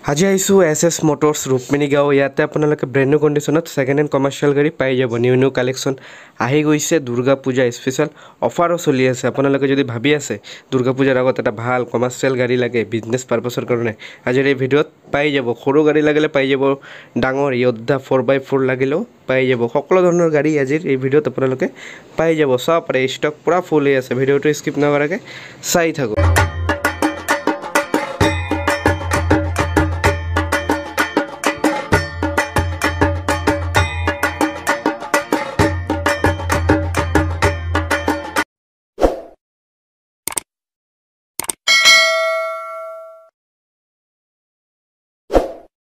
আজি আহিছোঁ S Motors Rukmini Gaon. ইয়াতে আপোনালোকে ব্ৰেণ্ড নিউ কণ্ডিশ্যনত ছেকেণ্ড হেণ্ড কমাৰ্চিয়েল গাড়ী পাই যাব। নিউ কালেকশ্যন আহি গৈছে। দুৰ্গা পূজা স্পেচিয়েল অফাৰো চলি আছে। আপোনালোকে যদি ভাবি আছে দুৰ্গা পূজাৰ আগত এটা ভাল কমাৰ্চিয়েল গাড়ী লাগে বিজনেছ পাৰপাছৰ কাৰণে, আজিৰ এই ভিডিঅ'ত পাই যাব। সৰু গাড়ী লাগিলে পাই যাব, ডাঙৰ য়োদ্ধা 4x4 লাগিলেও পাই যাব। সকলো ধৰণৰ গাড়ী আজিৰ এই ভিডিঅ'ত আপোনালোকে পাই যাব। চাব পাৰে ষ্টক পূৰা ফুল হৈ আছে। ভিডিঅ'টো স্কিপ নকৰাকৈ চাই থাকক।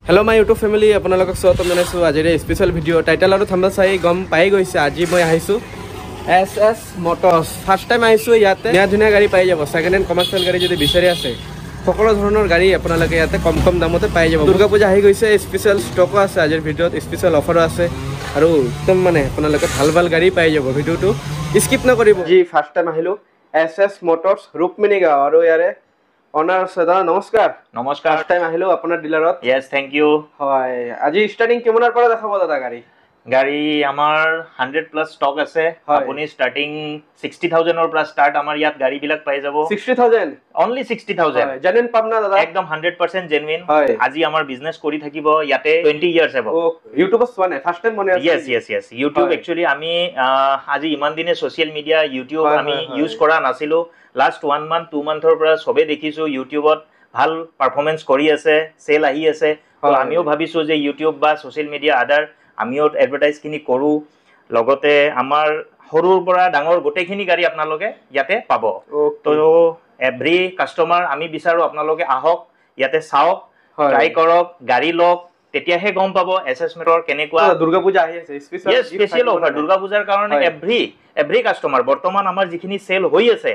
হেল্ল' মাই ইউটিউব ফেমিলি, আপোনালোকক স্বাগতম জনাইছোঁ আজিৰ এই স্পেচিয়েল ভিডিঅ'। টাইটেল আৰু থাম্বনেল চাই গম পাই গৈছে। আজি মই আহিছোঁ এছ মটৰ্ছ। ফাৰ্ষ্ট টাইম আহিছোঁ। ইয়াতে ধুনীয়া গাড়ী পাই যাব। ছেকেণ্ড হেণ্ড কমাৰ্চিয়েল গাড়ী যদি বিচাৰি আছে, সকলো ধৰণৰ গাড়ী আপোনালোকে ইয়াতে কম দামতে পাই যাব। দুৰ্গা পূজা আহি গৈছে, স্পেচিয়েল ষ্টকো আছে আজিৰ ভিডিঅ'ত, স্পেচিয়েল অফাৰো আছে আৰু একদম আপোনালোকে ভাল গাড়ী পাই যাব। ভিডিঅ'টো স্কিপ নকৰিব। যি ফাৰ্ষ্ট টাইম আহিলোঁ এছ মটৰ্ছ ৰুক্মিণী গাঁও, আৰু ইয়াৰে অনাৰ আছে। দাদা নমস্কাৰ। নমস্কাৰ। ফাৰ্ষ্ট টাইম আহিলোঁ আপোনাৰ ডিলাৰত। Yes, thank U. হয়, আজি ষ্টাৰ্টিং কিমানৰ পৰা দেখাব দাদা গাড়ী? গাড়ী আমাৰ 100+ ষ্টক আছে। আপুনি ষ্টাৰ্টিং 60,000ৰ পৰা ষ্টাৰ্ট আমাৰ ইয়াত গাড়ীবিলাক পাই যাব। 60,000 অনলি 60,000। জেনুইন পাম না দাদা? একদম 100% জেনুইন। আজি আমাৰ বিজনেছ কৰি থাকিব ইয়াতে 20 ইয়াৰ্ছ হ'ব। ইউটিউবত চোৱা নাই, ফাৰ্ষ্ট টাইম মনে আছে? ইয়েছ। ইউটিউব একচুৱেলি আমি আজি ইমান দিনে ছ'চিয়েল মিডিয়া ইউটিউব আমি ইউজ কৰা নাছিলোঁ। লাষ্ট 1 মান্থ 2 মান্থৰ পৰা চবেই দেখিছোঁ ইউটিউবত ভাল পাৰফৰ্মেঞ্চ কৰি আছে, চেল আহি আছে। আমিও ভাবিছোঁ যে ইউটিউব বা ছ'চিয়েল মিডিয়া আদাৰ আমিও এডভাৰটাইজখিনি কৰোঁ। লগতে আমাৰ সৰুৰ পৰা ডাঙৰ গোটেইখিনি গাড়ী আপোনালোকে ইয়াতে পাব। তো এভৰি কাষ্টমাৰ আমি বিচাৰোঁ আপোনালোকে আহক, ইয়াতে চাওক, ট্ৰাই কৰক, গাড়ী লওক, তেতিয়াহে গম পাব এছেছমেণ্টৰ কেনেকুৱা। দুৰ্গা পূজা আহি আছে, স্পেচিয়েল অফাৰ দুৰ্গা পূজাৰ কাৰণে এভৰি কাষ্টমাৰ বৰ্তমান আমাৰ যিখিনি চেল হৈ আছে,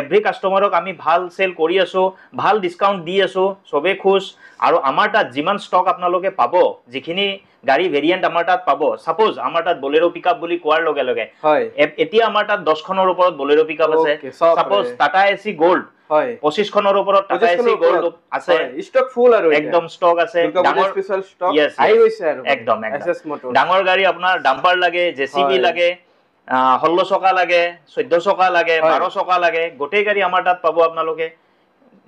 এভৰি কাষ্টমাৰক আমি ভাল চেল কৰি আছো, ভাল ডিছকাউণ্ট দি আছো, চবে খুচ। আৰু আমাৰ তাত যিমান ষ্টক আপোনালোকে পাব, যিখিনি গাড়ী ভেৰিয়েণ্ট আমাৰ তাত পাব, ছাপোজ আমাৰ তাত বলেৰো পিকআপ বুলি কোৱাৰ লগে লগে এতিয়া আমাৰ তাত 10খনৰ ওপৰত বলেৰো পিকআপ আছে। ছাপোজ টাটা এচি গ'ল্ড 25খনৰ ওপৰত টাটা এচি গ'ল্ড আছে, ষ্টক ফুল আৰু একদম ষ্টক আছে। একদম ডাঙৰ গাড়ী আপোনাৰ ডাম্পাৰ লাগে, জেচিবি লাগে, 16 চকা লাগে, 14 চকা লাগে, 12 চকা লাগে, গোটেই গাড়ী আমাৰ তাত পাব আপোনালোকে।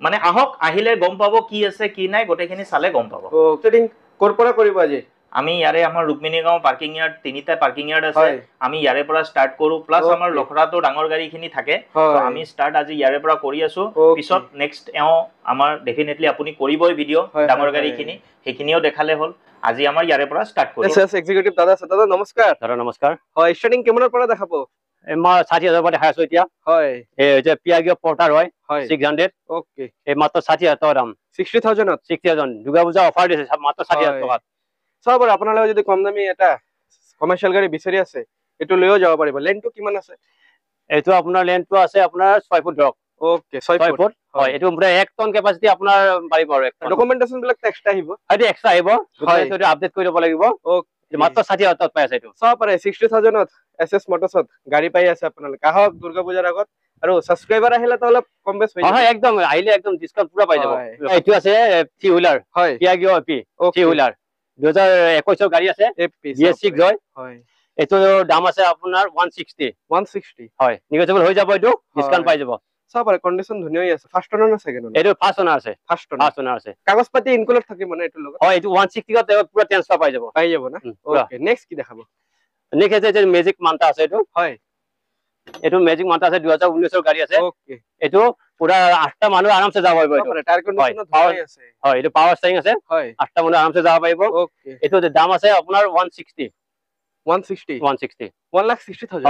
মানে আহক, আহিলে গম পাব কি আছে কি নাই, গোটেইখিনি চালে গম পাব। ক'ৰ পৰা কৰিব আজি? আমি ইয়াৰে আমাৰ ৰুক্মিণী গাঁও পাৰ্কিং ইয়াৰ্ড, 3টা পাৰ্কিং ইয়াৰ্ড আছে, আমি ইয়াৰে পৰা ষ্টাৰ্ট কৰো। প্লাছ আমাৰ লখৰাটো ডাঙৰ গাড়ীখিনি থাকে, আমি ষ্টাৰ্ট আজি ইয়াৰে পৰা কৰি আছো। পিছত নেক্সট আমাৰ ডেফিনেটলি আপুনি কৰিবই ভিডিঅ' ডাঙৰ গাড়ীখিনি, সেইখিনিও দেখালে হ'ল। আজি আমাৰ ইয়াৰে পৰা ষ্টাৰ্ট কৰো। এক্সিকিউটিভ দাদা আছে। দাদা নমস্কাৰ। দাদা নমস্কাৰ। হয়, ষ্টাৰ্টিং কিমানৰ পৰা দেখাব? মই 60,000 পৰা দেখাই আছো এতিয়া। হয়, এই যে পিয়াগিও পৰ্টাৰ হয় 600। ওকে, এই মাত্ৰ 60,000 দাম। 60,000 60,000 দুৰ্গা পূজা অফাৰ দিছে, মাত্ৰ 60,000 টকাত। চাব বাৰু, আপোনালোকে যদি কম দামী এটা কমাৰ্চিয়েল গাড়ী বিচাৰি আছে, এইটো লৈও যাব পাৰিব। লেনটো কিমান আছে? এইটো আপোনাৰ লেনটো আছে আপোনাৰ 6 ফুট ধৰক। Okay, 6 foot. হয়, এইটো মানে 1 টন কেপাচিটি আপোনাৰ পাৰিব। আৰু ডকুমেন্টেশন বিলাক এক্সট্ৰা আহিব। এইটো এক্সট্ৰা আহিব, এইটো আপডেট কৰি ল'ব লাগিব। ওকে, মাত্ৰ 60,000 টকাত পাই আছে এইটো। চাব পাৰে 60,000ত এছএছ মটৰ্ছত গাড়ী পাই আছে আপোনালোকে। আহক দুৰ্গা পূজাৰ আগত, আৰু সাবস্ক্ৰাইবাৰ আহিলে তো অলপ কম বেছ হৈ যাব। হয়, একদম আহিলে একদম ডিসকাউন্ট পুৰা পাই যাব। এইটো আছে 3 হুইলাৰ, হয়, পিয়াগিও এপি 3 হুইলাৰ 2021 ৰ গাড়ী আছে, BS6 হয়। এইটো দাম আছে আপোনাৰ 160। হয়, নিগোচিয়েবল হৈ যাব, এইটো ডিসকাউন্ট পাই যাব। চাব পাৰে কন্ডিশন ধুনীয়া আছে। ফাৰ্ষ্ট ওনাৰ না সেকেন্ড ওনাৰ? এইটো ফাৰ্ষ্ট ওনাৰ আছে। ফাৰ্ষ্ট ওনাৰ আছে। কাগজ পাতি ইনক্লুড থাকিব না এইটো লগত? হয়, এইটো 160 ত পুৰা ট্ৰান্সফাৰ পাই যাব না। ওকে, নেক্সট কি দেখাব? নেক্সট আছে মেজিক মান্তা আছে। এইটো হয়, এইটো মেজিক মান্তা আছে, 2019 ৰ গাড়ী আছে। ওকে, এইটো পুৰা 8টা মানুহ আৰামসে যাব পাৰিব। এইটো টায়াৰ কন্ডিশন ধুনীয়া আছে। হয়, এইটো পাৱাৰ ষ্টাৰিং আছে। হয়, 8টা মানুহ আৰামসে যাব পাৰিব। ওকে, এইটো দাম আছে আপোনাৰ 160। 1,60,000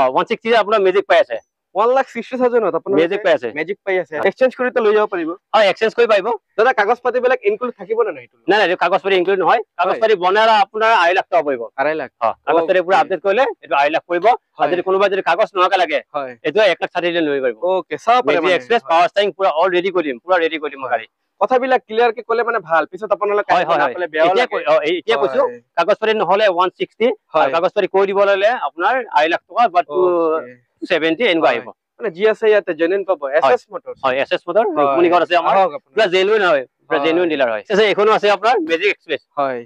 160 আপোনাৰ মেজিক পাই আছে। 1,60,000 আপোনাৰ মেজিক পাই আছে। এক্সচেঞ্জ কৰি তো লৈ যাব পাৰিব? হয়, এক্সচেঞ্জ কৰি পাৰিব। দাদা কাগজ পাতি বিলাক ইনক্লুড থাকিব না নাই? নাই, কাগজ পাতি ইনক্লুড নহয়। কাগজ পাতি বনালে আপোনাৰ 2.5 লাখ টকা পৰিব। 2.5 লাখ। কাগজ পাতি পুৰা আপডেট কৰিলে এইটো 2.5 লাখ পৰিব। আৰু যদি কোনোবা যদি কাগজ নোহোৱাকে লাগে, এইটো 1,60,000 লৈ পাৰিব। ওকে, চাব পাৰে মেজিক এক্সপ্ৰেছ পাৱাৰ ষ্টাৰিং পুৰা অল ৰেডি কৰি দিম, পুৰা ৰেডি কৰি দিম গাড়ী। কথাবিলাক ক্লিয়াৰ কে ক'লে মানে ভাল, পিছত আপোনালোকে নাপালে বেয়া লাগে। এতিয়া কৈছো কাগজ পাতি নহলে 160, কাগজ পাতি কৰি দিব ললে আপোনাৰ 2.5 লাখ টকা বা 270 এনেকুৱা আহিব। মানে জি আছে ইয়াতে জেনুইন পাব এসএস মোটৰছ হয় এসএস মোটৰ ৰুকমণিগড় আছে আমাৰ পুৰা জেনুইন হয় পুৰা জেনুইন ডিলাৰ হয় এখনো আছে আপোনাৰ মেজিক এক্সপ্ৰেছ হয়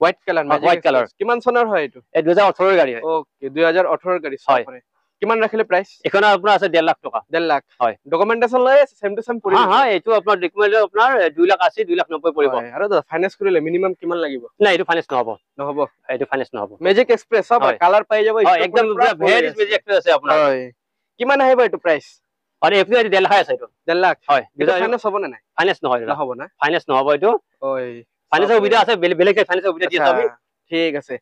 white colour magic white colour কিমান চনৰ হয় এইটো 2018 ৰ গাড়ী হয় ওকে 2018 গাড়ী হয় কিমান ৰাখিলে প্ৰাইস এখন আপোনাৰ আছে 1.5 লাখ টকা 1.5 লাখ হয় ডকুমেন্টেশন লৈ সেম টু সেম পৰিব হ্যাঁ এইটো আপোনাৰ ডকুমেন্ট আপোনাৰ 280 290 পৰিব আৰু ফাইনান্স কৰিলে মিনিমাম কিমান লাগিব না এইটো ফাইনান্স নহব এইটো ফাইনান্স নহব মেজিক এক্সপ্ৰেছ সব কালাৰ পাই যাব একদম পুৰা ভেৰি মেজিক এক্সপ্ৰেছ আছে আপোনাৰ হয় কিমান আহিব এইটো প্ৰাইস আৰু এফি 1.5 লাখ আছে এইটো 1.5 লাখ হয় এটা ফাইনান্স হ'ব না নাই ফাইনান্স নহয় নহব না ফাইনান্স নহব এইটো ওই ফাইনান্সৰ সুবিধা আছে বেলেগ ফাইনান্সৰ সুবিধা দি আছে আমি ঠিক আছে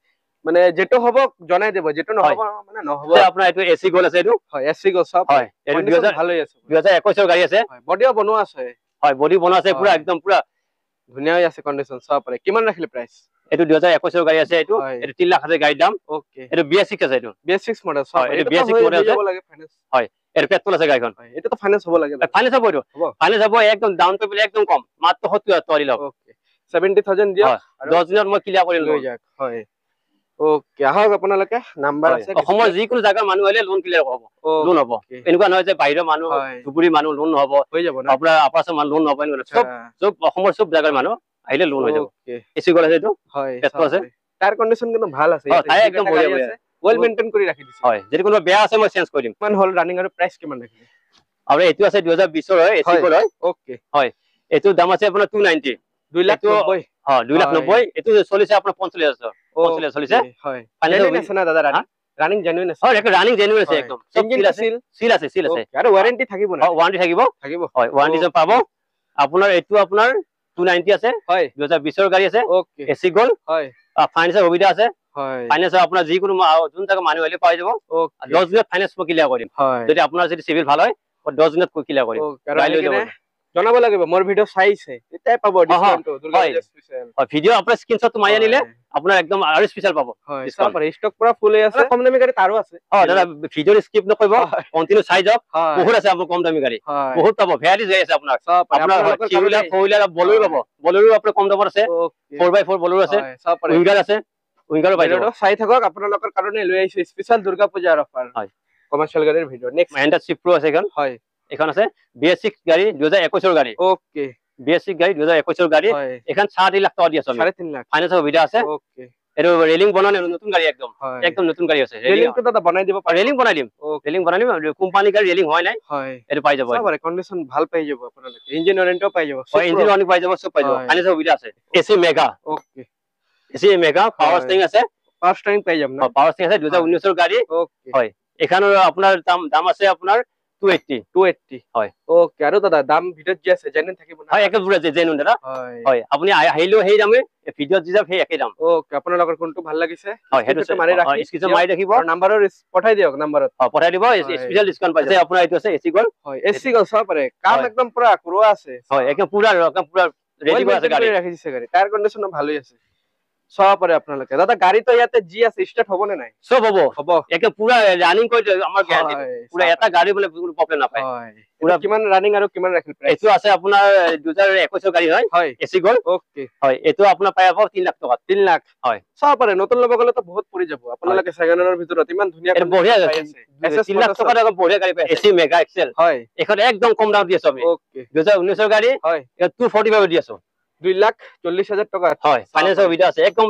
মানে যেটো হ'ব জনাই দেব যেটো নহব মানে নহব আপোনাৰ এইটো এসি গোল আছে এইটো হয় এসি গোল সব হয় এইটো 2000 ভালই আছে 2021 ৰ গাড়ী আছে হয় বডিও বনোৱা আছে হয় বডি বনোৱা আছে পুৰা একদম পুৰা ধুনীয়া আছে কন্ডিশন সব পাৰে কিমান ৰাখিলে প্ৰাইস এইটো 2021 ৰ গাড়ী আছে এইটো 3 লাখ আছে গাড়ীৰ দাম ওকে এইটো BS6 আছে এইটো BS6 মডেল সব এইটো BS6 মডেল আছে লাগে ফাইনান্স হয় এর পেট্রোল আছে গাড়ীখন এটা তো ফাইনান্স হ'ব লাগে ফাইনান্স হ'ব এইটো ফাইনান্স হ'ব একদম ডাউন পেমেন্ট একদম কম মাত্ৰ 70,000 লওক ওকে 70,000 দিয়ক আৰু 10 দিনত মই ক্লিয়াৰ কৰি লৈ যাক হয় ওকে আহক আপোনালোকে নাম্বাৰ আছে অসমৰ যিকোনো জায়গাৰ মানুহ হলে লোন ক্লিয়াৰ হ'ব লোন হ'ব এনেকুৱা নহয় যে বাহিৰৰ মানুহ দুপুৰী মানুহ লোন নহব হৈ যাব না আপোনাৰ আপাসৰ মানুহ লোন নহব সব অসমৰ সব জায়গাৰ মানুহ আহিলে লোন হৈ যাব এসি গল আছে এইটো হয় পেট্ৰল আছে টায়াৰ কন্ডিশন কিন্তু ভাল আছে একদম বঢ়িয়া আছে ওয়েল মেইনটেইন কৰি ৰাখি দিছে হয় যদি কোনো বেয়া আছে মই চেঞ্জ কৰি দিম কিমান হল ৰানিং আৰু প্ৰাইস কিমান ৰাখিলে আৰু এইটো আছে 2020 ৰ হয় এসি গল হয় ওকে হয় এইটো দাম আছে আপোনাৰ 290 2,90,000 হ্যাঁ 2,90,000 এইটো চলিছে আপোনাৰ 45,000 চলিছে হয় জেনুইন আছে না দাদা ৰানিং জেনুইন আছে হয় ৰানিং জেনুইন আছে একদম ইঞ্জিন সিল আছে আৰু ওয়াৰেন্টি থাকিব না ওয়াৰেন্টি থাকিব হয় ওয়াৰেন্টি যে পাব আপোনাৰ এইটো আপোনাৰ 290 আছে হয় 2020 ৰ গাড়ী আছে ওকে এসি গল হয় ফাইনান্সৰ সুবিধা আছে হয় ফাইনান্স আপোনাৰ যিকোনো যোন জায়গা মানুহ হলে পাই যাব 10 দিনত ফাইনান্স ক্লিয়াৰ কৰিম যদি আপোনাৰ যদি সিভিল ভাল হয় 10 দিনত ক্লিয়াৰ কৰিম গাড়ী লৈ যাব জনাব লাগিব মোৰ ভিডিও চাইছে এটাই পাব ডিসকাউন্ট দুৰ্গা স্পেশাল হয় ভিডিও আপোনাৰ স্ক্ৰিনশ্বট মাৰি আনিলে আপোনাৰ একদম আৰু স্পেশাল পাব হয় সব ষ্টক পুৰা ফুল হৈ আছে কম দামী গাড়ী তাৰো আছে দাদা ভিডিও স্কিপ নকৰিব কন্টিনিউ চাই যাওক বহুত আছে আপোনাৰ কম দামী গাড়ী বহুত পাব ভেৰাইটিজ গাড়ী আছে আপোনাৰ চিউলা ফৌলা বলেৰো পাব বলেৰো আপোনাৰ কম দামত আছে 4x4 বলেৰো আছে উইঙ্গাৰ আছে উইঙ্গাৰো পাই যাব চাই থাকক আপোনালোকৰ কাৰণে লৈ আহিছো স্পেশাল দুৰ্গা পূজাৰ অফাৰ হয় কমাৰ্শিয়াল গাড়ীৰ ভিডিও নেক্সট মহিন্দ্ৰা স্বিফ্ট প্ৰ আছে এখন হয় এখন আছে BS6 গাড়ী 2021 ৰ গাড়ী ওকে BS6 গাড়ী 2021 ৰ গাড়ী এখন 3.5 লাখ টকা দি আছে 3.5 লাখ ফাইনান্সৰ সুবিধা আছে ওকে এটো ৰেলিং বনালে নতুন গাড়ী একদম নতুন গাড়ী আছে ৰেলিং তো দাদা বনাই দিব ৰেলিং বনাই দিম কোম্পানী গাড়ী ৰেলিং হয় নাই হয় এটো পাই যাব সব কন্ডিশন ভাল পাই যাব আপোনালোকে ইঞ্জিন ওয়াৰেন্টিও পাই যাব ইঞ্জিন ওয়াৰেন্টি পাই যাব সব পাই যাব ফাইনান্সৰ সুবিধা আছে AC mega okay AC mega power sting আছে পাৱাৰ ষ্টিং পাই যাব না পাৱাৰ ষ্টিং আছে 2019 ৰ গাড়ী ওকে হয় এখানৰ আপোনাৰ দাম আছে আপোনাৰ 280 হয় ওকে আৰু দাদা দাম ভিডিওত যি আছে জেনুইন থাকিব না হয় একেবাৰে জেনুইন দাদা হয় আপুনি আহিলো সেই দামে ভিডিওত যি যাম সেই একে দাম ওকে আপোনালোকৰ কোনটো ভাল লাগিছে হয় হেটো মাৰি ৰাখি স্ক্ৰিনশ্বট মাৰি ৰাখিব আৰু নাম্বাৰৰ পঠাই দিয়ক নাম্বাৰত পঠাই দিব স্পেশাল ডিসকাউন্ট পাইছে আপোনাৰ এইটো আছে এসি গল হয় এসি গল সব পাৰে কাম একদম পুৰা কৰোৱা আছে হয় একদম পুৰা ৰেডি কৰা আছে গাড়ী ৰাখি দিছে গাড়ী টায়াৰ কন্ডিশন ভালই আছে সব পাৰে আপোনালোকে দাদা গাড়ী তো ইয়াতে জি আছে স্টাৰ্ট হ'ব নে নাই সব হ'ব একে পুৰা ৰানিং কৰি আমাৰ গ্যাৰান্টি পুৰা এটা গাড়ী বলে কোনো প্ৰবলেম নাপায় পুৰা কিমান ৰানিং আৰু কিমান ৰাখিল প্ৰাইস এটো আছে আপোনাৰ 2021 ৰ গাড়ী হয় এসি গল ওকে হয় এটো আপোনাৰ পাই যাব 3 লাখ টকা 3 লাখ হয় সব পাৰে নতুন লব গলে তো বহুত পৰি যাব আপোনালোকে সেকেন্ডৰ ভিতৰত ইমান ধুনীয়া বঢ়িয়া আছে 3 লাখ টকা দাম বঢ়িয়া গাড়ী পাই এসি মেগা এক্সেল হয় এখন একদম কম দাম দি আছো আমি ওকে 2019 ৰ গাড়ী হয় 245 দি আছো 2,40,000 টকা হয় ফাইনান্সৰ সুবিধা আছে একদম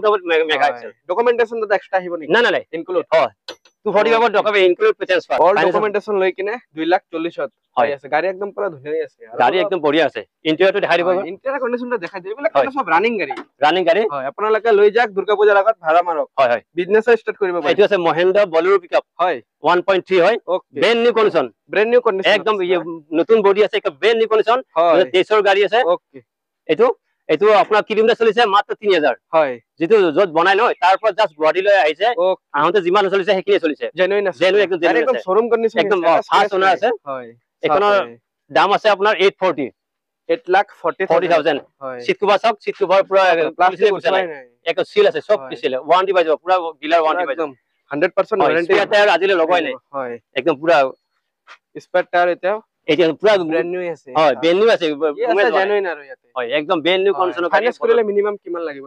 মেগা এক্সেল ডকুমেন্টেশন তো এক্সট্ৰা আহিব নেকি না ইনক্লুড হয় 245 ডকুমেন্ট ইনক্লুড পেটেন্স অল ডকুমেন্টেশন লৈ কিনে 2,40,000 হয় আছে গাড়ী একদম পুৰা ধুনীয়া আছে গাড়ী একদম বঢ়িয়া আছে ইন্টেৰিয়ৰটো দেখাই দিব ইন্টেৰিয়ৰ কন্ডিশনটো দেখাই দিব এইবিলাক সব ৰানিং গাড়ী হয় আপোনালোকে লৈ যাক দুৰ্গা পূজাৰ আগত ভাড়া মাৰক হয় বিজনেস স্টাৰ্ট কৰিব পাৰে এইটো আছে মহিন্দ্ৰা বলেৰো পিকআপ হয় 1.3 হয় ব্ৰেন্ড নিউ কন্ডিশন একদম নতুন বডি আছে এক ব্ৰেন্ড নিউ কন্ডিশন 23 ৰ গাড়ী আছে ওকে এইটো আপোনাৰ কিলোমিটাৰ চলিছে মাত্ৰ 3000 হয় যেটো যত বনাই নহয় তাৰ পৰা জাস্ট বডি লৈ আহিছে আহতে যিমান চলিছে হেকিনে চলিছে জেনুইন আছে একদম শোরুম কন্ডিশন একদম ফাস্ট ওনার আছে হয় এখনৰ দাম আছে আপোনাৰ 840,000 হয় সিট কভাৰ সব সিট কভাৰ পুৰা প্লাষ্টিক উছলাই এক সিল আছে সব সিল ওয়াৰেন্টি পাই যাব পুৰা ডিলাৰ ওয়াৰেন্টি পাই যাব 100% ওয়াৰেন্টি আছে আজিলে লগাই নাই হয় একদম পুৰা স্পেয়াৰ টায়াৰ এটা এটা পুৰা ব্ৰ্যান্ড নিউ আছে হয় ব্ৰ্যান্ড নিউ আছে জেনুইন আৰু ইয়াতে হয় একদম ব্ৰ্যান্ড নিউ কন্ডিশন ফাইনান্স কৰিলে মিনিমাম কিমান লাগিব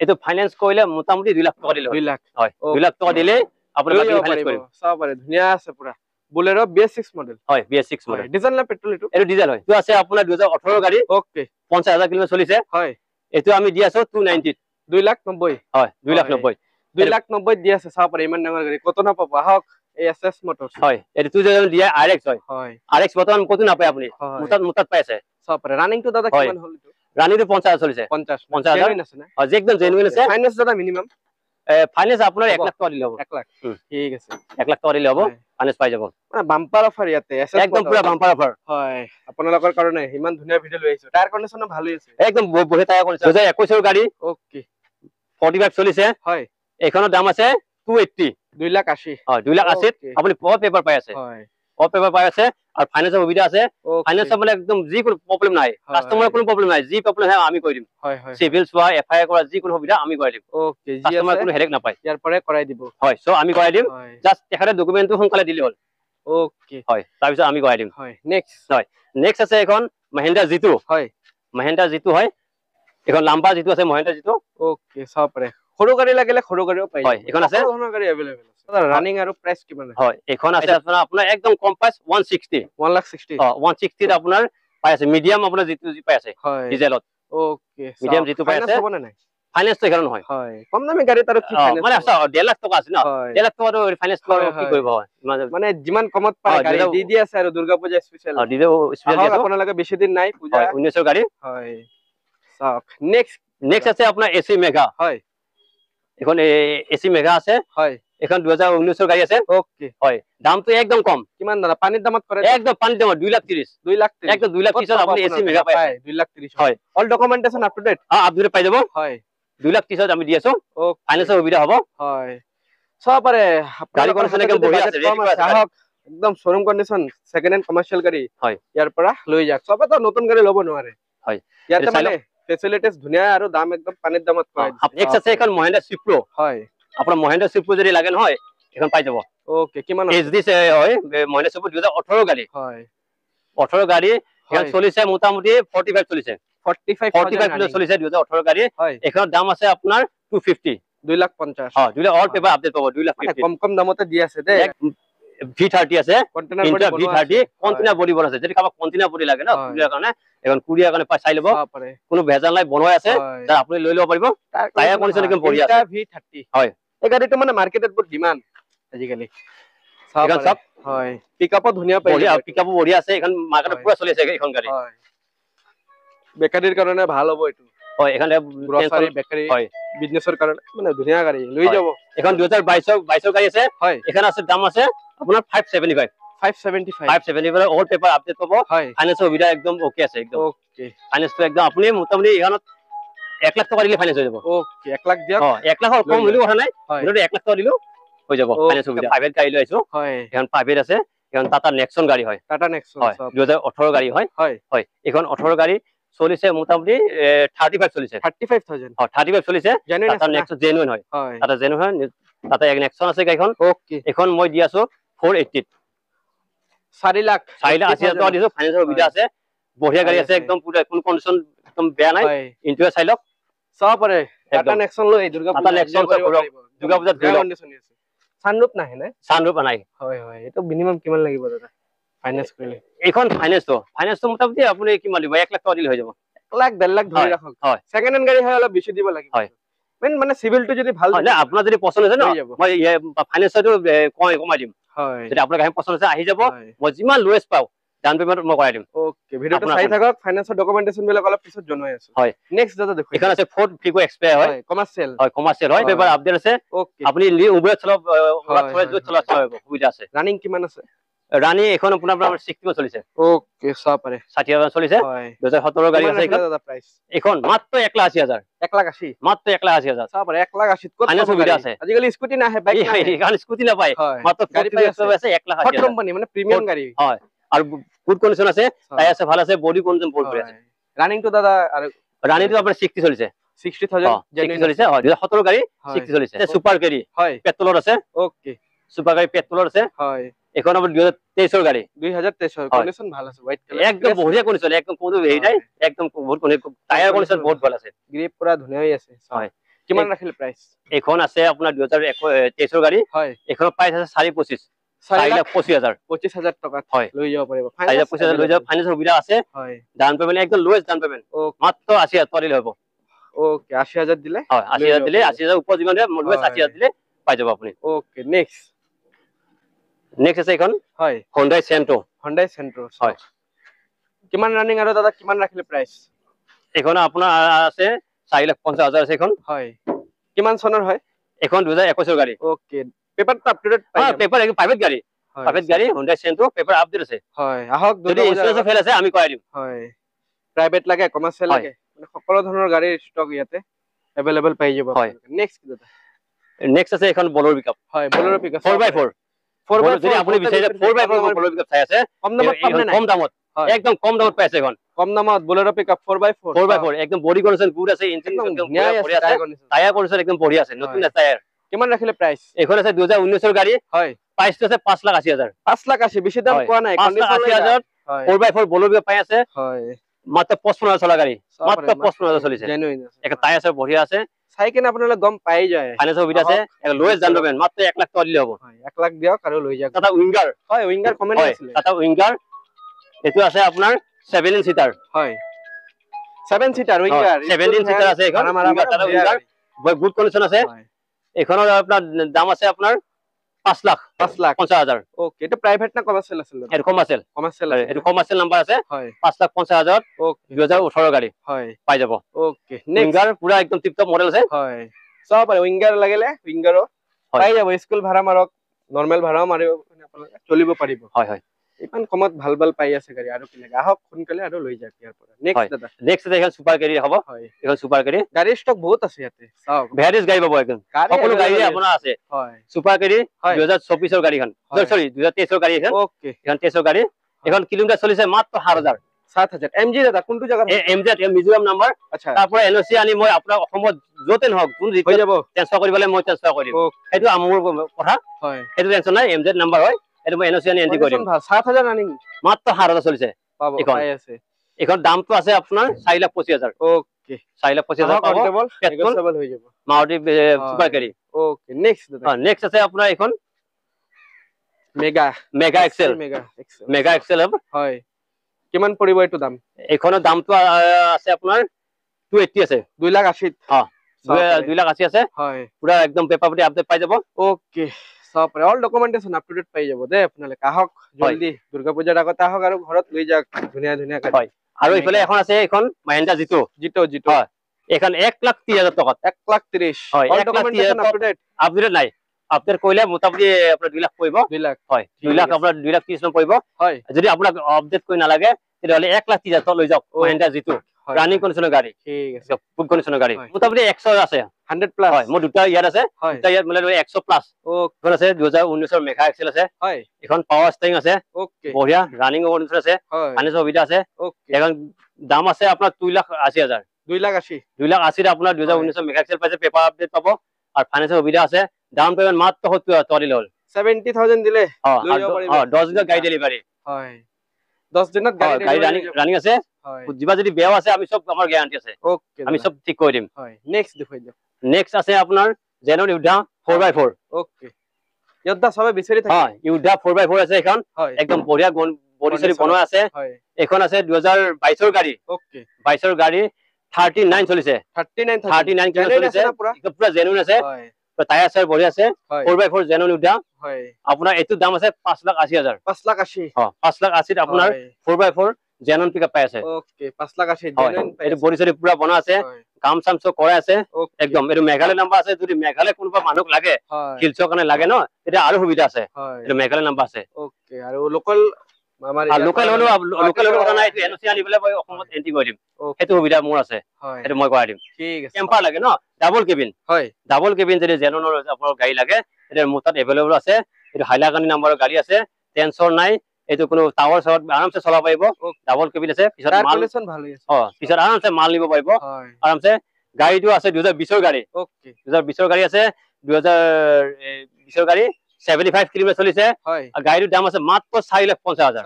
এটো ফাইনান্স কৰিলে মোটামুটি 2 লাখ টকা দিলে 2 লাখ হয় 2 লাখ টকা দিলে আপুনি বাকি ফাইনান্স কৰিব সব পাৰে ধুনীয়া আছে পুৰা Bolero BS6 মডেল হয় BS6 মডেল ডিজেল না পেট্ৰোল এটো ডিজেল হয় তো আছে আপোনাৰ 2018 গাড়ী ওকে 50000 কিলোমিটার চলিছে হয় এটো আমি দি আছো 290 290 হয় 290 290 দি আছে চাও পারে ইমান ডাঙৰ গাড়ী কত না পাব আহক এএসএস মোটৰস হয় এটো 2000 দিয়া RX হয় হয় RX বৰ্তমান কত না পায় আপুনি মুতাত পাই আছে চাও পারে রানিং তো দাদা কিমান হল এটো রানিং তো 50000 চলিছে 50000 জেনুইন আছে না হয় একদম জেনুইন আছে ফাইনান্স দাদা মিনিমাম ফাইনান্স আপোনাৰ 1 লাখ টকা দিলে হ'ব 1 লাখ ঠিক আছে 1 লাখ টকা দিলে হ'ব ফাইনান্স পাই যাব মানে বাম্পাৰ অফাৰ ইয়াতে একদম পুৰা বাম্পাৰ অফাৰ হয় আপোনালোকৰ কাৰণে ইমান ধুনীয়া ভিডিও লৈ আহিছো টায়াৰ কন্ডিশন ভালো আছে একদম বহে টায়াৰ কন্ডিশন 2021 ৰ গাড়ী ওকে 45 চলিছে হয় এখনৰ দাম আছে 280 280 হয় 280 আপুনি পৰ পেপাৰ পাই আছে হয় পৰ পেপাৰ পাই আছে আৰু ফাইনান্সৰ সুবিধা আছে ফাইনান্সৰ মানে একদম যি কোনো প্ৰবলেম নাই কাস্টমাৰৰ কোনো প্ৰবলেম নাই যি প্ৰবলেম হয় আমি কৰি দিম হয় হয় সিভিল সোৱা এফআইআৰ কৰা যি কোনো সুবিধা আমি কৰি দিম ওকে জি কাস্টমাৰ কোনো হেডেক নাপায় ইয়াৰ পৰে কৰাই দিব হয় সো আমি কৰাই দিম জাস্ট এখানে ডকুমেন্টটো সোনকালে দিলে হ'ল ওকে হয় তাৰ পিছত আমি কৰাই দিম হয় নেক্সট হয় নেক্সট আছে এখন মহিন্দ্ৰা জিতু হয় মহিন্দ্ৰা জিতু হয় এখন লাম্বা জিতু আছে মহিন্দ্ৰা জিতু ওকে সব পাৰে সৰু গাড়ী লাগিলে সৰু গাড়ীও পাই হয় এখন আছে সৰু গাড়ী अवेलेबल আছে ৰানিং আৰু প্ৰাইস কিমান আছে হয় এখন আছে আপোনাৰ একদম কম প্ৰাইস 160 160 160 ত আপোনাৰ পাই আছে মিডিয়াম আপোনাৰ জিতু জি পাই আছে ডিজেলত ওকে মিডিয়াম জিতু পাই আছে হ'ব না নাই ফাইনান্স তো এখানে নহয় হয় কম দামী গাড়ী তার কি ফাইনান্স মানে আছে 1.5 লাখ টকা আছে না 1.5 লাখ টকা ফাইনান্স কি কৰিব মানে যিমান কমত পায় গাড়ী দি আছে আৰু দুৰ্গা পূজা স্পেশাল দিলে স্পেশাল আপোনালোকে বেছি দিন নাই পূজা 19 গাড়ী হয় সব নেক্সট আছে আপোনাৰ এসি মেগা হয় এখন এসি মেগা আছে হয় এখন 2019 ৰ গাড়ী আছে ওকে হয় দামটো একদম কম কিমান দাদা পানীৰ দামত কৰে একদম পানীৰ দামত 2 লাখ 30 একদম 2 লাখ 30 আপুনি এসি মেগা পায় 2 লাখ 30 হয় all documentation up to date update পাই যাব হয় 2 লাখ 30 আমি দি আছো ফাইনান্সৰ সুবিধা হ'ব হয় সব পাৰে গাড়ী কন্ডিশন একদম বঢ়িয়া আছে একদম showroom condition second hand commercial গাড়ী হয় ইয়াৰ পৰা লৈ যাক সবে তো নতুন গাড়ী ল'ব নোৱাৰে হয় ইয়াতে মানে ফেসিলিটিজ ধুনিয়া আৰু দাম একদম পানীৰ দামত পায় নেক্সট আছে এখন মহিন্দ্ৰা সুইফ্ট প্ৰো হয় আপোনাৰ মহিন্দ্ৰা সুইফ্ট প্ৰো যদি লাগে নহয় এখন পাই যাব ওকে কিমান এইচডি হয় মহিন্দ্ৰা সুইফ্ট 2018 গাড়ী হয় 18 গাড়ী এখন চলিছে মোটামুটি 45 চলিছে 45 কিলো চলিছে 2018 গাড়ী এখন দাম আছে আপোনাৰ 250 2 লাখ 50 হয় 2 লাখ অল পেপাৰ আপডেট পাব 2 লাখ 50 কম কম দামতে দি আছে দে V30 আছে কন্টেইনাৰ V30 কন্টেইনাৰ বডি বনাইছে যদি কাবাক কন্টেইনাৰ বডি লাগে না কুৰিয়াৰ কাৰণে এখন কুৰিয়াৰ কাৰণে চাই ল'ব কোনো ভেজাল নাই বনোৱা আছে তাৰ আপুনি লৈ ল'ব পাৰিব টায়াৰ কন্ডিশন একদম বঢ়িয়া আছে V30 হয় এই গাড়ীটো মানে মাৰ্কেটত বহুত ডিমান্ড আজিকালি সব হয় পিকআপও ধুনিয়া পাই পিকআপও বঢ়িয়া আছে এখন মাৰ্কেটত পুৰা চলি আছে এখন গাড়ী হয় বেকাৰীৰ কাৰণে ভাল হ'ব এটো হয় এখানে গ্ৰসাৰী বেকাৰী হয় বিজনেছৰ কাৰণে মানে ধুনিয়া গাড়ী লৈ যাব এখন 2022 গাড়ী আছে হয় এখানে আছে দাম আছে আপোনাৰ 575 অল পেপাৰ আপডেট পাব ফাইনান্সৰ সুবিধা একদম ওকে আছে একদম ওকে ফাইনান্সটো একদম আপুনি মোটামুটি এখানত 1 লাখ টকা দিলে ফাইনান্স হৈ যাব ওকে 1 লাখ দিয়ক 1 লাখৰ কম হলেও কথা নাই কিন্তু 1 লাখ টকা দিলেও হৈ যাব ফাইনান্স সুবিধা প্ৰাইভেট গাড়ী লৈ আইছো হয় এখন প্ৰাইভেট আছে এখন টাটা নেক্সন গাড়ী হয় টাটা নেক্সন 2018 গাড়ী হয় হয় এখন 18 গাড়ী চলিছে মোটামুটি 35 চলিছে 35000 হয় 35 চলিছে টাটা নেক্সন জেনুইন হয় টাটা জেনুইন হয় টাটা এক নেক্সন আছে গাড়ীখন ওকে এখন মই দি আছো 480 4 লাখ 480,000 টকা দিছো ফাইনান্সৰ সুবিধা আছে বঢ়িয়া গাড়ী আছে একদম পুৰা কোন কন্ডিশন একদম বেয়া নাই ইন্টেৰিয়ৰ চাই লওক সব পাৰে টাটা নেক্সন লৈ দুৰ্গা পূজা নেক্সন দুৰ্গা পূজা কন্ডিশন আছে সানৰুপ নাই না সানৰুপ নাই হয় হয় এটো মিনিমাম কিমান লাগিব দাদা ফাইনান্স কৰিলে এখন ফাইনান্সটো মোটামুটি আপুনি কিমান দিব 1 লাখ টকা দিলে হৈ যাব 1 লাখ 1.5 লাখ ধৰি ৰাখক হয় সেকেন্ড হ্যান্ড গাড়ী হয় অলপ বেছি দিব লাগিব হয় মানে সিভিলটো যদি ভাল হয় না আপোনাৰ যদি পছন্দ আছে না মই ফাইনান্সটো কমাই দিম হয় যদি আপোনাৰ গাড়ী পছন্দ আছে আহি যাব মই যিমান লোয়েষ্ট পাও ডাউন পেমেন্ট মই কৰাই দিম ওকে ভিডিওটো চাই থাকক ফাইনান্সৰ ডকুমেন্টেশন বিলাক অলপ পিছত জনাই আছো হয় নেক্সট দাদা দেখো এখন আছে ফোর্ড ফিগো এক্সপায়ার হয় কমার্শিয়াল হয় পেপার আপডেট আছে ওকে আপুনি উবেৰ চলাব সুবিধা আছে ৰানিং কিমান আছে ৰানী এখন আপোনাৰ 60 চলিছে ওকে সব পাৰে 60000 চলিছে 2017 গাড়ী আছে দাদা প্ৰাইস এখন মাত্ৰ 1,80,000 1,80,000 মাত্ৰ 1,80,000 সব পাৰে 1,80,000 কত ফাইনান্স সুবিধা আছে আজিকালি স্কুটি না হে বাইক না এখন স্কুটি না পায় মাত্ৰ গাড়ী আছে 1,80,000 কোম্পানী মানে প্ৰিমিয়াম গাড়ী হয় আৰু গুড কন্ডিশন আছে টায়ার আছে ভালো আছে বডি কন্ডিশন বহুত ভালো আছে রানিং তো দাদা আর রানিং তো আপনার 60 চলিছে 60000 জেনুইন চলিছে হয় 2017 গাড়ী 60 চলিছে সুপার ক্যারি হয় পেট্ৰোলৰ আছে ওকে সুপাৰ গাড়ী পেট্ৰোলৰ আছে হয় এখন আবার 2023 গাড়ী 2023 কন্ডিশন ভালো আছে হোয়াইট কালার একদম বঢ়িয়া কন্ডিশন একদম কোনো হেই নাই একদম বহুত টায়ার কন্ডিশন বহুত ভালো আছে গ্রিপ পুরা ধুনিয়া আছে হয় কিমান ৰাখিলে প্ৰাইস এখন আছে আপোনাৰ 2023 গাড়ী হয় এখন প্রাইস আছে 25.5 4,25,000 25,000 টকা হয় লৈ যাব পাৰিব 4,25,000 লৈ যাব ফাইনেন্স সুবিধা আছে হয় ডাউন পেমেন্ট একদম লোয়েস্ট ডাউন পেমেন্ট মাত্ৰ 80,000 দিলে হ'ব ওকে 80,000 দিলে হয় 80,000 দিলে 80,000 ওপৰ যিমান লোয়েস্ট 80,000 দিলে পাই যাব আপুনি ওকে নেক্সট আছে এখন হয় Hyundai Santro হয় কিমান ৰানিং আৰু দাদা কিমান ৰাখিলে প্ৰাইস এখন আপোনাৰ আছে 4,50,000 আছে এখন হয় কিমান চনৰ হয় এখন 2021 গাড়ী ওকে পেপাৰটো আপ টু ডেট পাই পেপাৰ একদম প্ৰাইভেট গাড়ী Hyundai Santro পেপাৰ আপডেট আছে হয় আহক যদি ইনস্যুৰেন্স ফেল আছে আমি কৰাই দিম হয় প্ৰাইভেট লাগে কমাৰ্চিয়েল লাগে মানে সকলো ধৰণৰ গাড়ীৰ ষ্টক ইয়াতে अवेलेबल পাই যাব নেক্সট কি দাদা নেক্সট আছে এখন Bolero পিকআপ হয় Bolero পিকআপ 4x4 যদি আপুনি বিচাৰে 4x4 Bolero পিকআপ চাই আছে কম দামত পাম না কম দামত একদম কম দামত পাইছে এখন কম দামত Bolero পিকআপ 4x4 একদম বডি কন্ডিশন গুড আছে ইঞ্জিন একদম বঢ়িয়া আছে টায়াৰ কন্ডিশন একদম বঢ়িয়া আছে নতুন টায়াৰ কিমান ৰাখিলে প্ৰাইস এখন আছে 2019 ৰ গাড়ী হয় প্ৰাইসটো আছে 5,80,000 5,80,000 বেছি দাম কোৱা নাই 5,80,000 4x4 Bolero পিকআপ পাই আছে হয় মাত্ৰ 55,000 চলা গাড়ী মাত্ৰ 55,000 চলিছে জেনুইন আছে এক টায়াৰ আছে বঢ়িয়া আছে চাই কেনে আপোনালোক গম পাই যায় ফাইনেন্স সুবিধা আছে লোয়েস্ট ডাউন পেমেন্ট মাত্ৰ 1 লাখ টকা দিলে হ'ব হয় 1 লাখ দিয়ক আৰু লৈ যাওক টাটা উইঙ্গাৰ হয় উইঙ্গাৰ কমেন্ট আছিল টাটা উইঙ্গাৰ এটো আছে আপোনাৰ 7 সিটাৰ হয় 7 সিটাৰ উইঙ্গাৰ 17 সিটাৰ আছে এখন টাটা উইঙ্গাৰ গুড কন্ডিশন আছে এখনৰ আপোনাৰ দাম আছে আপোনাৰ 5,50,000 ওকে এটা প্রাইভেট না কমার্শিয়াল আছিল এর কমার্শিয়াল এর কমার্শিয়াল নাম্বার আছে হয় 5,50,000 ওকে 2018 গাড়ী হয় পাই যাব ওকে নেক্সট উইঙ্গার পুরা একদম টিপটপ মডেল আছে হয় সব আর উইঙ্গার লাগিলে উইঙ্গারও পাই যাব স্কুল ভাড়া মারক নরমাল ভাড়াও মারিব মানে আপোনালোকে চলিব পাৰিব হয় হয় ইমান কমত ভাল ভাল পাই আছে গাড়ী আৰু কি লাগে আহক সোনকালে আৰু লৈ যাওক ইয়াৰ পৰা নেক্সট দাদা নেক্সট দেখেন সুপাৰ ক্যাৰি হ'ব হয় এখন সুপাৰ ক্যাৰি গাড়ীৰ ষ্টক বহুত আছে ইয়াতে চাওক ভ্যাৰিজ গাড়ী পাব একদম সকলো গাড়ী আপোনাৰ আছে হয় সুপাৰ ক্যাৰি 2024 ৰ গাড়ীখন সৰি 2023 ৰ গাড়ী এখন ওকে এখন 23 ৰ গাড়ী এখন কিলোমিটাৰ চলিছে মাত্ৰ 7,000 এমজি দাদা কোনটো জায়গা এমজেড মিজোৰাম নাম্বাৰ আচ্ছা তাৰপৰ এনওসি আনি মই আপোনাৰ অসমত যতে নহক কোন হৈ যাব ট্ৰান্সফাৰ কৰিবলে মই ট্ৰান্সফাৰ কৰিম সেইটো মোৰ কথা হয় সেইটো টেনশন নাই এমজেড নাম্বাৰ হয় এটো মই এনওসি আনি এন্ট্ৰি কৰিম 7,000 ৰানিং মাত্ৰ 7,000 চলিছে পাব পাই আছে এখন দামটো আছে আপোনাৰ 4,25,000 ওকে 4,25,000 পাব নেগোশিয়েবল হৈ যাব মাৰুতি সুপাৰ ক্যাৰি ওকে নেক্সট দাদা নেক্সট আছে আপোনাৰ এখন মেগা এক্সেল হয় কিমান পৰিব এটো দাম এখনৰ দামটো আছে আপোনাৰ 280 আছে 2,80,000 হ্যাঁ 2,80,000 আছে হয় পুরা একদম পেপার পাতি আপডেট পাই যাব ওকে সব all documentation up to date পাই যাব দে আপোনালোকে আহক জলদি দুর্গা পূজাৰ আগত আহক আৰু ঘৰত লৈ যাওক ধুনিয়া ধুনিয়া হয় আৰু ইফালে এখন আছে এখন মহিন্দ্ৰা জিটো হয় এখন 1,30,000 টকা 1,30,000 হয় all documentation up to date update নাই আপডেট কইলে মোটামুটি আপোনাৰ 2 লাখ পৰিব 2 লাখ হয় 2 লাখ আপোনাৰ 2,30,000 মান পৰিব হয় যদি আপোনাক আপডেট কই নালাগে তেতিয়াহলে 1,30,000 টকা লৈ যাওক মহিন্দ্ৰা জিটো ৰানিং কন্ডিশনৰ গাড়ী ঠিক আছে ফুল কন্ডিশনৰ গাড়ী মোটামুটি 100 আছে 100 প্লাস হয় মোৰ দুটা ইয়াত আছে দুটা ইয়াত মানে 100 প্লাস ওকে আছে 2019 ৰ মেগা এক্সেল আছে হয় এখন পাৱাৰ ষ্টাৰিং আছে ওকে বঢ়িয়া ৰানিং কন্ডিশন আছে ফাইনেন্স সুবিধা আছে ওকে এখন দাম আছে আপোনাৰ 2,80,000 2,80,000 আপোনাৰ 2019 ৰ মেগা এক্সেল পাইছে পেপাৰ আপডেট পাব আৰু ফাইনেন্স সুবিধা আছে ডাউন পেমেন্ট মাত্ৰ 70,000 দিলে হ'ল 70,000 দিলে লৈ যাব পাৰিব 10 দিনৰ গাড়ী ডেলিভাৰী হয় 10 দিনত গাড়ী ৰানিং আছে হয় জিবা যদি বেয়া আছে আমি সব আমাৰ গ্যাৰান্টি আছে ওকে আমি সব ঠিক কৰি দিম হয় নেক্সট দেখুৱাই দিয়ক নেক্সট আছে আপোনাৰ জেনৰ ইউডা 4x4 ওকে ইউডা সবে বিচাৰি থাকে হয় ইউডা 4x4 আছে এখন একদম বঢ়িয়া বডি সৰি বনোৱা আছে হয় এখন আছে 2022 ৰ গাড়ী ওকে 22 ৰ গাড়ী 39 চলিছে 39 কিলো চলিছে পুৰা জেনুইন আছে হয় টায়াৰ আছে বঢ়িয়া আছে 4x4 জেনুইন ইউডা হয় আপোনাৰ এটো দাম আছে 5,80,000 5,80,000 হ্যাঁ 5,80,000 আপোনাৰ 4x4 জেনুইন পিকআপ পাই আছে ওকে 5,80,000 জেনুইন এটো বডি সৰি পুৰা বনোৱা আছে কাম চাম সব কৰা আছে একদম এটো মেঘালয় নাম্বাৰ আছে যদি মেঘালয় কোনোবা মানুহ লাগে হিলছৰ কাৰণে লাগে ন এটা আৰু সুবিধা আছে এটো মেঘালয় নাম্বাৰ আছে ওকে আৰু লোকাল আমাৰ লোকাল কথা নাই এনওসি আনিবলৈ মই অসমত এন্ট্ৰি কৰি দিম সেইটো সুবিধা মোৰ আছে সেইটো মই কৰাই দিম ঠিক আছে কেম্পাৰ লাগে ন ডাবল কেবিন হয় ডাবল কেবিন যদি জেনুইনৰ আপোনাৰ গাড়ী লাগে এটা মোৰ তাত এভেইলেবল আছে এটো হাইলাকান্দি নাম্বাৰৰ গাড়ী আছে টেনচন নাই এটো কোনো টাৱাৰ সব আৰামসে চলা পাৰিব ডাবল কেবিন আছে পিছত মাল কন্ডিশন ভাল আছে পিছত আৰামসে মাল নিব পাৰিব আৰামসে গাড়ীটো আছে 2020 ৰ গাড়ী ওকে 2020 ৰ গাড়ী আছে 2020 ৰ গাড়ী 75 কিলোমিটাৰ চলিছে হয় গাড়ীৰ দাম আছে মাত্ৰ 4,50,000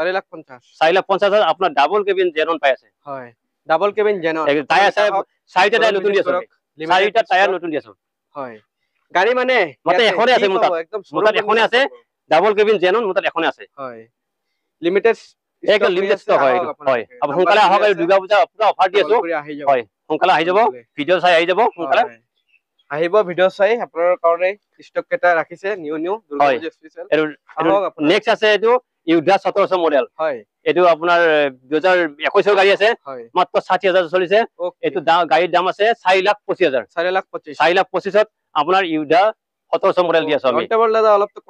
4,50,000 আপোনাৰ ডাবল কেবিন জেনন পাই আছে হয় ডাবল কেবিন জেনন টায়াৰ আছে 4টা টায়াৰ নতুন দিছো 4টা টায়াৰ নতুন দিছো হয় গাড়ী মানে মতে এখনে আছে মোৰ তাত একদম এখনে আছে ডাবল কেবিন জেনন মোৰ তাত এখনে আছে হয় লিমিটেড একদম লিমিটেড ষ্টক হয় এইটো হয় আপুনি সোনকালে আহক আৰু দুৰ্গা পূজা পুৰা অফাৰ দি আছো হয় সোনকালে আহি যাব ভিডিঅ' চাই আহি যাব সোনকালে আহিব ভিডিঅ' চাই আপোনাৰ কাৰণে ষ্টক কেটা ৰাখিছে new Durga Puja special next আছে এইটো ইউডা 1700 মডেল হয় এইটো আপোনাৰ 2021 ৰ গাড়ী আছে মাত্ৰ 60000 চলিছে এইটো গাড়ীৰ দাম আছে 4,25,000 4,25,000 আপোনাৰ ইউডা 1700 মডেল দি আছে আমি অন্টেবল দাদা অলপ তো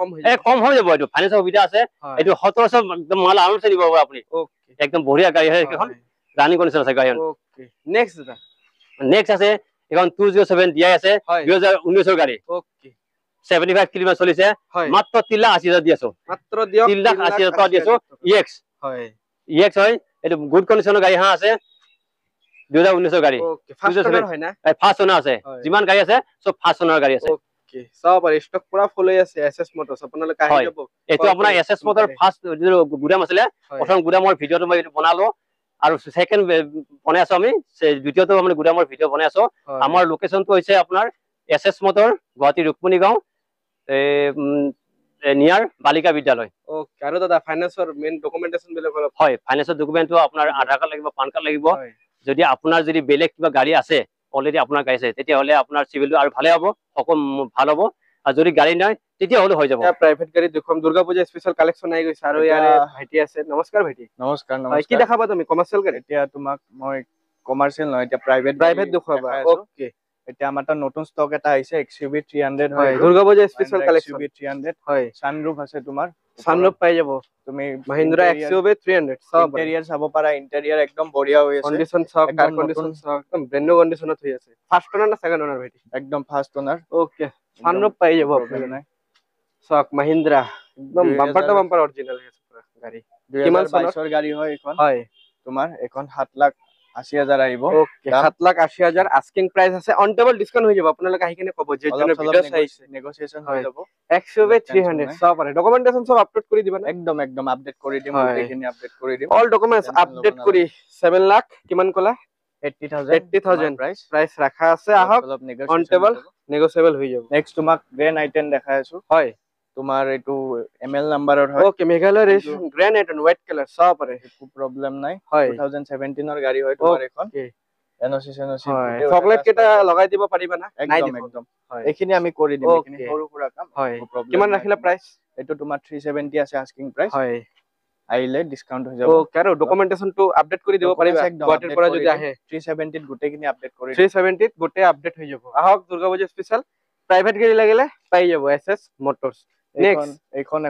কম হৈ যাব এইটো ফাইনেন্সৰ সুবিধা আছে এইটো 1700 একদম মাল আৰামছে দিব পাব আপুনি একদম বঢ়িয়া গাড়ী হয় এইখন ৰানিং কণ্ডিচন আছে গাড়ীখন ওকে নেক্সট দাদা নেক্সট আছে এখন 207 DI আছে 2019 ৰ গাড়ী ওকে 75 কিলোমিটাৰ চলিছে মাত্ৰ 3,80,000 দি আছো মাত্ৰ দিয়ক 3,80,000 টকা দি আছো EX হয় EX হয় এইটো গুড কণ্ডিচনৰ গাড়ী হা আছে 2019 ৰ গাড়ী ওকে ফাৰ্স্ট ওনাৰ হয় না ফাৰ্স্ট ওনাৰ আছে যিমান গাড়ী আছে সব ফাৰ্স্ট ওনাৰ গাড়ী আছে ওকে সব আৰু ষ্টক পুৰা ফুল হৈ আছে SS মোটৰছ আপোনালোক আহি যাব এইটো আপোনাৰ SS মোটৰ ফাৰ্স্ট গুদাম আছিল প্ৰথম গুদামৰ ভিডিঅটো মই বনালো আৰু সেকেন্ড বনাই আছো আমি দ্বিতীয়টো আমি গুদামৰ ভিডিঅ বনাই আছো আমাৰ লোকেশনটো হৈছে আপোনাৰ SS মোটৰ গুৱাহাটী ৰুকমণি গাঁও নিয়াৰ বালিকা বিদ্যালয় ওকে আৰু দাদা ফাইনান্সৰ মেইন ডকুমেন্টেশন বিলাক হয় ফাইনান্সৰ ডকুমেন্টটো আপোনাৰ আধাৰ কাৰ্ড লাগিব পান কাৰ্ড লাগিব যদি আপোনাৰ যদি বেলেগ কিবা গাড়ী আছে অলৰেডি আপোনাৰ গাড়ী আছে তেতিয়া হলে আপোনাৰ সিভিলটো আৰু ভালে হ'ব সকলো ভাল হ'ব আৰু যদি গাড়ী নাই তেতিয়া হলে হৈ যাব প্ৰাইভেট গাড়ী দেখুৱাম দুৰ্গা পূজা স্পেশাল কালেকচন আহি গৈছে আৰু ইয়াৰে ভাইটি আছে নমস্কাৰ ভাইটি নমস্কাৰ কি দেখাবা তুমি কমাৰ্শিয়েল গাড়ী এতিয়া তোমাক মই কমাৰ্শিয়েল নহয় এতিয়া প্ৰাইভেট দেখুৱাবা ওকে এতিয়া আমাৰ তাত নতুন ষ্টক এটা আহিছে XUV 300 হয় Durga Puja special collection XUV 300 হয় সানৰুফ আছে তোমাৰ সানৰুফ পাই যাব তুমি মহিন্দ্ৰা XUV 300 সব ইন্টেৰিয়ৰ চাব পাৰা ইন্টেৰিয়ৰ একদম বঢ়িয়া হৈ আছে কন্ডিশন সব কার কন্ডিশন সব একদম ব্র্যান্ড নিউ কন্ডিশনত হৈ আছে ফার্স্ট ওনার না সেকেন্ড ওনার ভাইটি একদম ফার্স্ট ওনার ওকে সানৰুফ পাই যাব আপনাৰা সব মহিন্দ্ৰা একদম বাম্পাৰ টু বাম্পাৰ অৰিজিনাল আছে পুৰা গাড়ী 2022 ৰ গাড়ী হয় এখন হয় তোমাৰ এখন 7,80,000 আহিব ওকে 7,80,000 আস্কিং প্রাইস আছে অন টেবল ডিসকাউন্ট হৈ যাব আপোনালোক আহি কিনে কব যে জনে ভিডিও চাইছে নেগোসিয়েশন হৈ যাব XUV 300 সব আছে ডকুমেন্টেশন সব আপলোড কৰি দিবা না একদম আপডেট কৰি দিম এইখিনি আপডেট কৰি দিম অল ডকুমেন্টস আপডেট কৰি 7 লাখ কিমান কলা 80,000 প্রাইস রাখা আছে আহক অন টেবল নেগোসিয়েবল হৈ যাব নেক্সট তোমাক গ্র্যান্ড আইটেন দেখাই আছো হয় তোমাৰ এটো ML নাম্বাৰৰ হয় okay Meghalaya registration grand i ten white colour সব আছে একো প্ৰবলেম নাই হয় 2017 ৰ গাড়ী হয় তোমাৰ এখন NOC চকলেট কেটা লগাই দিব পাৰিবা না নাই একদম এইখিনি আমি কৰি দিম এইখিনি সৰু সুৰা কাম হয় কিমান ৰাখিলা প্ৰাইস এটো তোমাৰ 370 আছে আস্কিং প্ৰাইস হয় আইলে ডিসকাউন্ট হৈ যাব ওকে আৰু ডকুমেন্টেশন টো আপডেট কৰি দিব পাৰিবা গুৱাহাটীৰ পৰা যদি আহে 370 ত গুটেখিনি আপডেট কৰি 370 ত গুটে আপডেট হৈ যাব আহক দুৰ্গা পূজা স্পেশাল প্ৰাইভেট গাড়ী লাগিলে পাই যাব SS মোটৰছ নেক্সট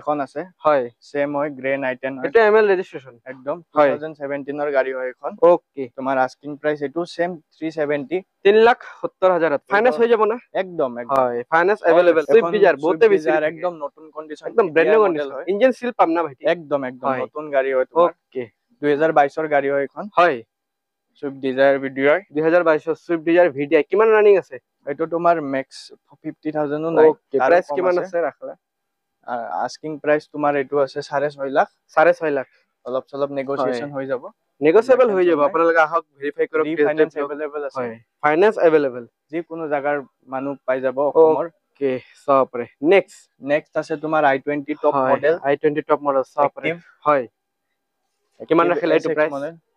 এখন আছে হয় সেম হয় গ্ৰ্যান্ড আইটেন হয় এটা ML ৰেজিষ্ট্ৰেচন একদম 2017 ৰ গাড়ী হয় এখন ওকে তোমাৰ আস্কিং প্রাইস এটো সেম 370 3,70,000 ফাইনান্স হৈ যাব না একদম হয় ফাইনান্স अवेलेबल সুইফট ডিজায়ার বহুতে বেশি একদম নতুন কন্ডিশন একদম brand new condition engine seal পাম না ভাইটি একদম নতুন গাড়ী হয় তোমাৰ ওকে 2022 ৰ গাড়ী হয় এখন হয় Swift Dzire VDI 2022 Swift Dzire VDI কিমান ৰানিং আছে এটো তোমাৰ ম্যাক্স 50,000 ও নাই প্ৰাইস কিমান আছে ৰাখলা আস্কিং প্ৰাইস তোমাৰ এটো আছে 6.5 লাখ 6.5 লাখ অলপ চলপ নেগোসিয়েশন হৈ যাব নেগোসিয়েবল হৈ যাব আপোনালোকে আহক ভেৰিফাই কৰক ফাইনান্স अवेलेबल আছে হয় ফাইনান্স अवेलेबल যি কোনো জাগাৰ মানুহ পাই যাব অসমৰ ওকে সপৰে নেক্সট আছে তোমাৰ i20 top model i20 top model সপৰে হয় কিমান ৰাখিলা এটো প্ৰাইস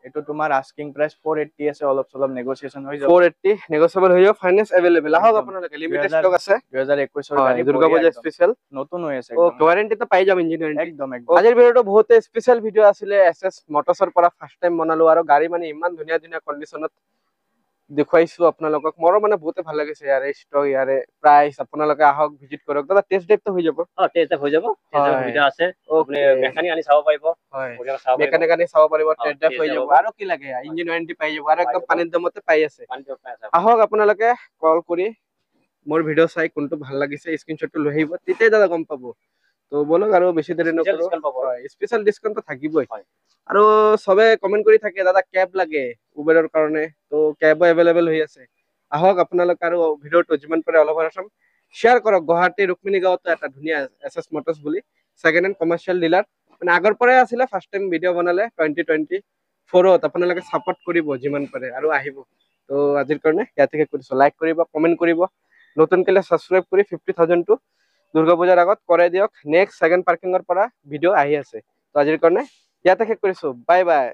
এটো তোমাৰ আস্কিং প্রাইস 480 আছে অলপ চলপ নেগোসিয়েশন হৈ যাব 480 নেগোসিয়েবল হৈ যাব ফাইনান্স अवेलेबल আহক আপোনালোকে লিমিটেড ষ্টক আছে 2021 ৰ গাড়ী দুৰ্গা পূজা স্পেশাল নতুন হৈ আছে ওকে ওয়াৰেন্টি তো পাই যাম ইঞ্জিন ওয়াৰেন্টি একদম আজিৰ ভিডিওটো বহুতে স্পেশাল ভিডিও আছিল SS মোটৰছৰ পৰা ফাৰ্স্ট টাইম বনালো আৰু গাড়ী মানে ইমান ধুনীয়া ধুনীয়া কন্ডিশনত দেখুৱাইছো আপোনালোকক মোৰ মানে বহুতে ভাল লাগিছে ইয়াৰে ষ্টক ইয়াৰে প্ৰাইস আপোনালোকে আহক ভিজিট কৰক দাদা টেষ্ট ড্ৰাইভ তো হৈ যাব টেষ্ট ড্ৰাইভ হৈ যাব টেষ্ট সুবিধা আছে আপুনি মেকানিক আনি চাব পাৰিব হয় মেকানিক আনি চাব পাৰিব টেষ্ট ড্ৰাইভ হৈ যাব আৰু কি লাগে ইঞ্জিন ওয়াৰেন্টি পাই যাব আৰু একদম পানীৰ দামতে পাই আছে আহক আপোনালোকে কল কৰি মোৰ ভিডিও চাই কোনটো ভাল লাগিছে স্ক্ৰিনশ্বটটো লৈ আহিব তেতিয়া দাদা গম পাব তো বলক আৰু বেছি দেৰি নকৰো স্পেশাল ডিসকাউন্ট তো থাকিবই আৰু সবে কমেন্ট কৰি থাকে দাদা ক্যাব লাগে উবেৰৰ কাৰণে তো ক্যাবও अवेलेबल হৈ আছে আহক আপোনালোক আৰু ভিডিওটো যিমান পাৰে অলপ আছম শেয়াৰ কৰক গুৱাহাটী ৰুকমিনি গাঁৱত এটা ধুনীয়া SS মোটৰছ বুলি সেকেন্ড হ্যান্ড কমাৰ্শিয়েল ডিলাৰ মানে আগৰ পৰাই আছিল ফাৰ্স্ট টাইম ভিডিও বনালে 2024 ত আপোনালোকে সাপোৰ্ট কৰিব যিমান পাৰে আৰু আহিব তো আজিৰ কাৰণে ইয়াতে কৰিছো লাইক কৰিব কমেন্ট কৰিব নতুন কেলে সাবস্ক্ৰাইব কৰি 50,000 টু দুৰ্গা পূজাৰ আগত কৰাই দিয়ক নেক্সট সেকেন্ড পাৰ্কিঙৰ পৰা ভিডিঅ' আহি আছে তো আজিৰ কাৰণে ইয়াতে শেষ কৰিছো বাই বাই